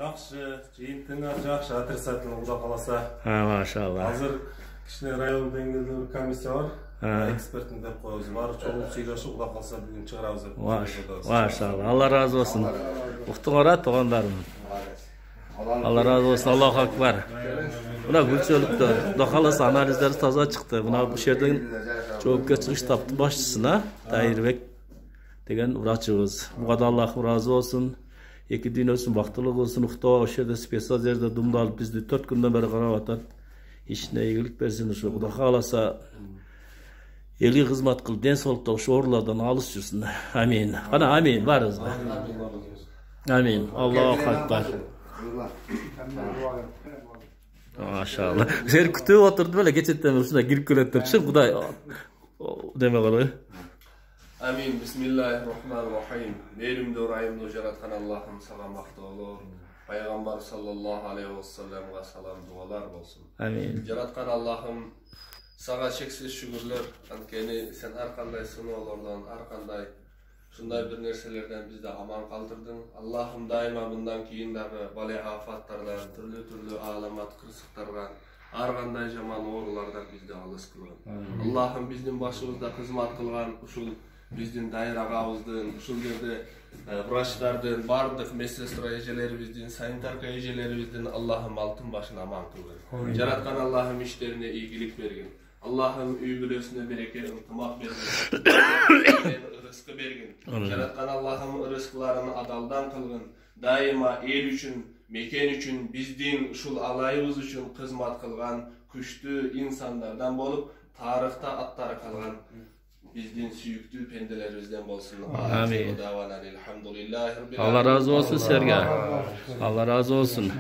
Жақсы, жиынтыңар жақсы, отрицательно Құда қаласа. Машалла. Азыр кішкене район деңгейде бір комиссия бар. Экспертін деп қойыз бар. Чоғылып шегашы Құда қалса бүгін шығарауыз деп. Машалла. Алла разы болсын. Ұқтыңара туғандарым. Алла разы болсын. Аллаху акбар. Мына гүлчөлүктө Құда қаласа анализдер таза шықты. Мына бұл жерден жоопкерчилик штабтын башчысына Тайырбек деген врачыбыз. Буга да Аллах разы болсын. Эки дүйнөсүн бактылуу болсун. Уктоо ошол жерде специял жерде думдалып бизди 4 күндөн бери карап атат. Ишине ийгилик берсин ушу Құда кааласа. Элге кызмат кыл, ден соолукта ошо оорулардан алыс жүрсүн. Амин. Кана амин барыңызга. Амин. Аллаху акбар. Машалла. Сер күтүп отурдум эле кечеттен ушундай кирип келет чын Кудай деме кылгы. Амин. Бисмиллахир-рахманир-рахим. Мейримдүү райымдуу жараткан Аллахым сага мактоолор. Пайгамбар саллаллаху алейхи вассаламга салам дуалар болсун. Амин. Жараткан Аллахым сага чексиз шүгүрлөр. Анткени сен ар кандай сыноолордон, ар кандай ушундай бир нерселерден бизди аман калтырдың. Аллахым дайыма мындан кийин дагы бале афаттардан, түрлүү ааламат кырсыктарга, ар кандай жаман оорулардан бизди алыс кылгын. Аллахым биздин башыбызда кызмат кылган ушул биздин дайыр агабыздын, ушул жерде врачтардын, бардык медсестра эжелерибиздин, санитарка эжелерибиздин Аллахым алтын башын аман кылгын. Жараткан Аллахым иштерине ийгилик бергин. Аллахым үй бүлөсүнө береке, ынтымак бергин. Рызкы бергин. Жараткан Аллахым рызкыларын адалдан кылгын. Дайыма эл үчүн, мекен үчүн, биздин ушул алайыбыз үчүн кызмат кылган күчтүү инсандардан болуп, тарыхта аттары калган биздин сүйүктүү пенделерибизден болсун. Амин. Алхамдулиллахи. Алла разы болsun sizlerge. Allah razı olsun.